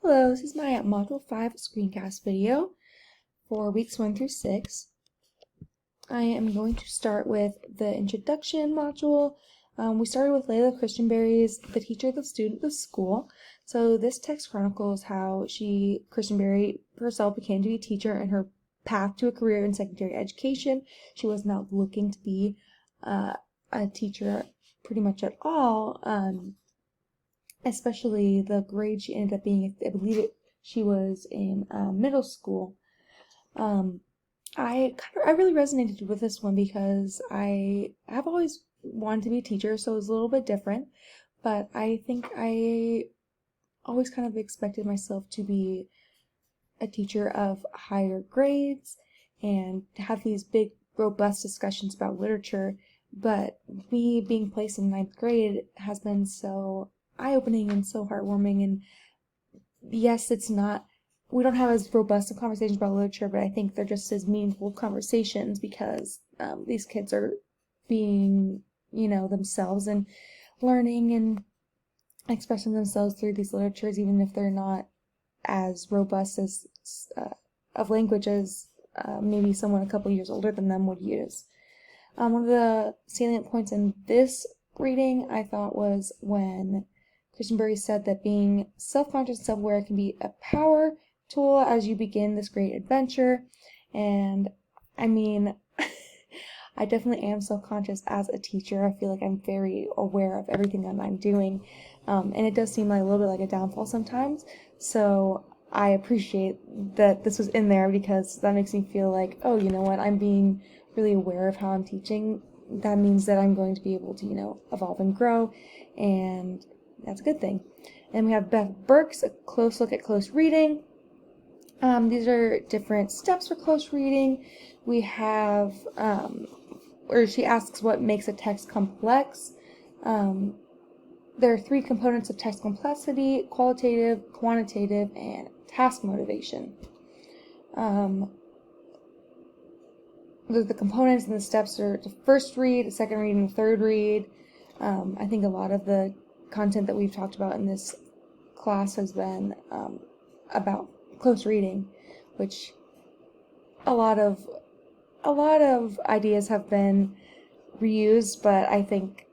Hello, this is my Module 5 screencast video for weeks 1 through 6. I am going to start with the introduction module. We started with Layla Christianberry's The Teacher, the Student, the School. So this text chronicles how Christianberry herself became to be a teacher and her path to a career in secondary education. She was not looking to be a teacher pretty much at all. Especially the grade she ended up being, I believe she was in middle school. I really resonated with this one because I have always wanted to be a teacher, so it was a little bit different, but I think I always kind of expected myself to be a teacher of higher grades and to have these big, robust discussions about literature, but me being placed in ninth grade has been so eye-opening and so heartwarming. And yes, we don't have as robust of conversations about literature, but I think they're just as meaningful conversations because these kids are being, themselves and learning and expressing themselves through these literatures, even if they're not as robust as of language as maybe someone a couple years older than them would use. One of the salient points in this reading I thought was when Christianberry said that being self-conscious and self-aware can be a power tool as you begin this great adventure. And I mean, I definitely am self-conscious as a teacher. I feel like I'm very aware of everything that I'm doing. And it does seem like a little bit like a downfall sometimes. So I appreciate that this was in there because that makes me feel like, oh, you know what, I'm being really aware of how I'm teaching. That means that I'm going to be able to, evolve and grow, and that's a good thing. And we have Beth Burke's A Close Look at Close Reading. These are different steps for close reading. We have, where she asks what makes a text complex. There are 3 components of text complexity: qualitative, quantitative, and task motivation. The components and the steps are the first read, the second read, and the third read. I think a lot of the content that we've talked about in this class has been about close reading, which a lot of ideas have been reused, but I think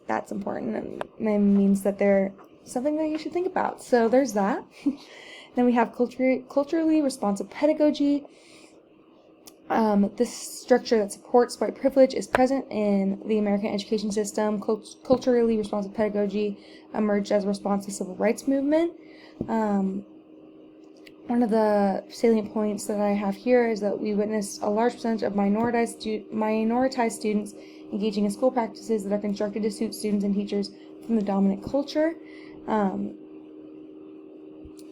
that's important and it means that they're something that you should think about. So there's that. Then we have culturally responsive pedagogy. This structure that supports white privilege is present in the American education system. Culturally responsive pedagogy emerged as a response to the civil rights movement. One of the salient points that I have here is that we witnessed a large percentage of minoritized students engaging in school practices that are constructed to suit students and teachers from the dominant culture.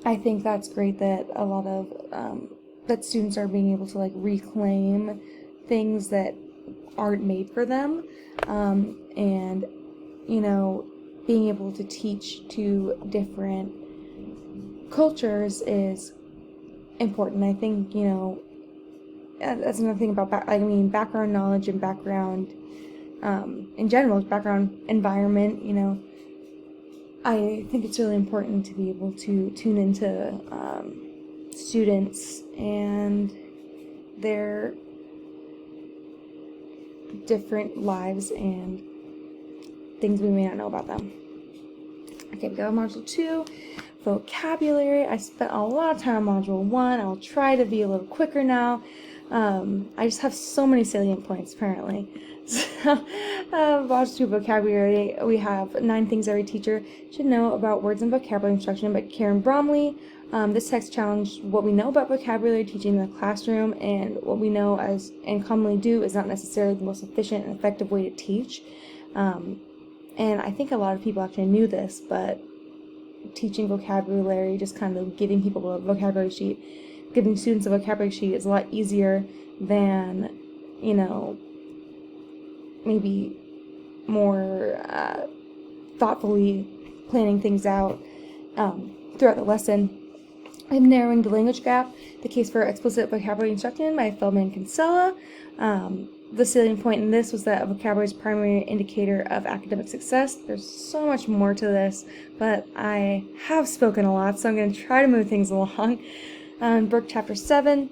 I think that's great that a lot of that students are being able to reclaim things that aren't made for them, and being able to teach to different cultures is important. I think that's another thing about background knowledge and background in general, background environment. I think it's really important to be able to tune into students and their different lives and things we may not know about them. Okay, we go to Module 2, vocabulary. I spent a lot of time on Module 1. I'll try to be a little quicker now. I just have so many salient points, apparently. So, Module 2, vocabulary. We have 9 things every teacher should know about words and vocabulary instruction by Karen Bromley. This text challenged what we know about vocabulary teaching in the classroom, and what we know and commonly do is not necessarily the most efficient and effective way to teach. And I think a lot of people actually knew this, but teaching vocabulary, just kind of giving people a vocabulary sheet, giving students a vocabulary sheet is a lot easier than, maybe more thoughtfully planning things out throughout the lesson. I'm narrowing the language gap, the case for explicit vocabulary instruction by Feldman and Kinsella. the salient point in this was that vocabulary is a primary indicator of academic success. There's so much more to this, but I have spoken a lot, so I'm going to try to move things along. Brooke Chapter 7,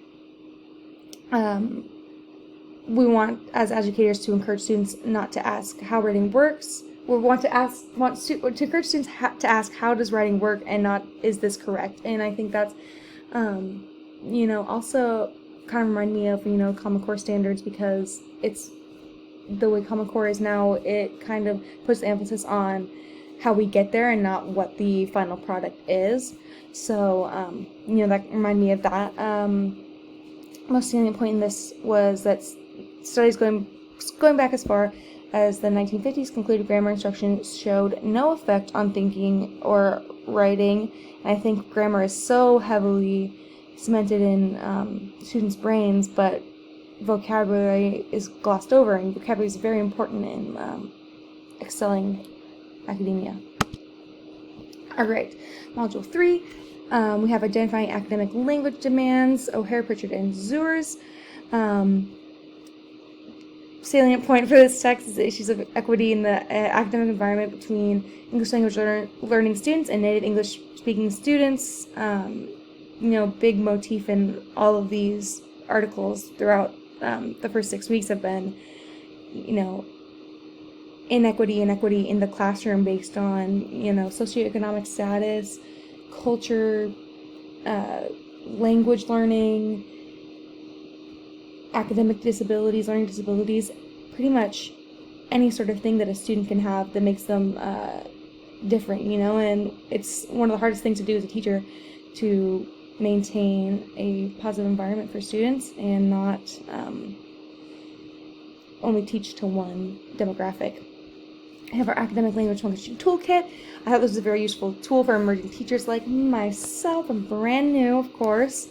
we want, as educators, to encourage students not to ask how writing works. We want to encourage students to ask, how does writing work, and not, is this correct? And I think that's, also kind of remind me of, Common Core standards, because it's the way Common Core is now. It kind of puts the emphasis on how we get there and not what the final product is. So, that reminded me of that. Most salient point in this was that studies going back as far as the 1950s concluded grammar instruction showed no effect on thinking or writing. And I think grammar is so heavily cemented in students' brains, but vocabulary is glossed over, and vocabulary is very important in excelling academia. Alright, Module 3, we have identifying academic language demands, O'Hare, Pritchard, and Zurs. Salient point for this text is the issues of equity in the academic environment between English language learning students and native English speaking students. Big motif in all of these articles throughout the first 6 weeks have been, inequity in the classroom based on, socioeconomic status, culture, language learning, academic disabilities, learning disabilities, pretty much any sort of thing that a student can have that makes them different, and it's one of the hardest things to do as a teacher, to maintain a positive environment for students and not only teach to one demographic. I have our academic language function toolkit. I thought this was a very useful tool for emerging teachers like myself. I'm brand new, of course.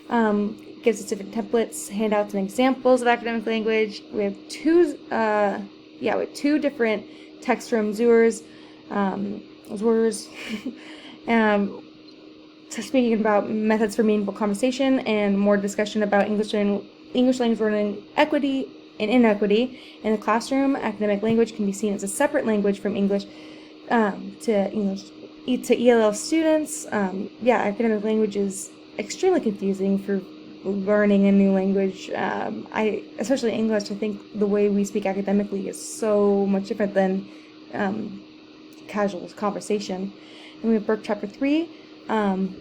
Gives us different templates, handouts, and examples of academic language. We have two different texts from Zurs. So speaking about methods for meaningful conversation and more discussion about English language learning equity and inequity in the classroom. Academic language can be seen as a separate language from English to ELL students. Academic language is extremely confusing for learning a new language. Especially English, I think the way we speak academically is so much different than casual conversation. And we have Brooke Chapter 3.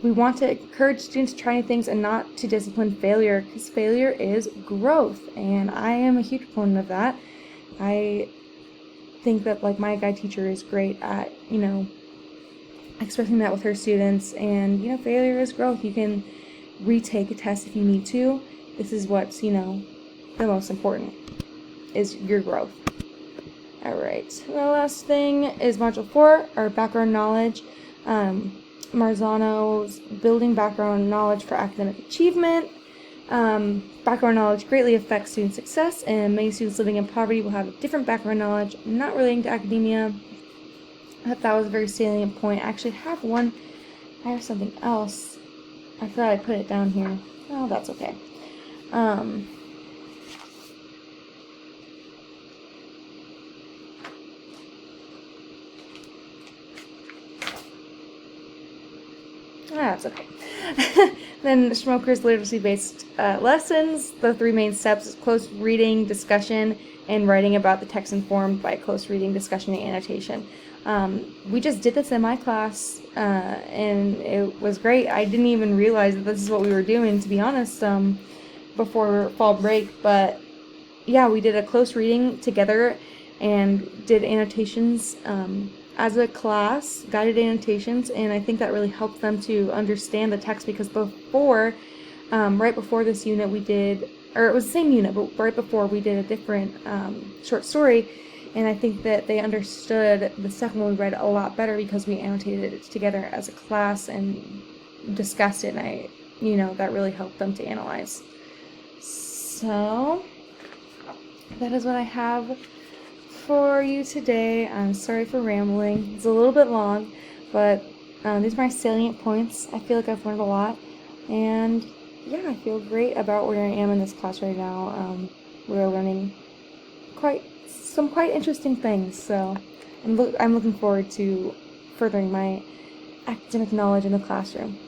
We want to encourage students to try new things and not to discipline failure, because failure is growth, and I am a huge proponent of that. I think that my guide teacher is great at, expressing that with her students, and, failure is growth. You can retake a test if you need to. This is what's, the most important, is your growth. Alright, the last thing is Module 4, our background knowledge. Marzano's Building Background Knowledge for Academic Achievement. Background knowledge greatly affects student success, and many students living in poverty will have different background knowledge not relating to academia. I thought that was a very salient point. I actually have something else. I thought I put it down here. Oh, that's okay. That's okay. Then Schmoker's literacy-based lessons. The 3 main steps is close reading, discussion, and writing about the text informed by close reading, discussion, and annotation. We just did this in my class, and it was great. I didn't even realize that this is what we were doing, to be honest, before fall break. But yeah, we did a close reading together and did annotations as a class, guided annotations, and I think that really helped them to understand the text, because right before this unit we did, or it was the same unit, but right before we did a different short story, and I think that they understood the second one we read a lot better because we annotated it together as a class and discussed it, and that really helped them to analyze. So, that is what I have for you today. I'm sorry for rambling. It's a little bit long, but these are my salient points. I feel like I've learned a lot, and yeah, I feel great about where I am in this class right now. We're learning quite interesting things. So I'm looking forward to furthering my academic knowledge in the classroom.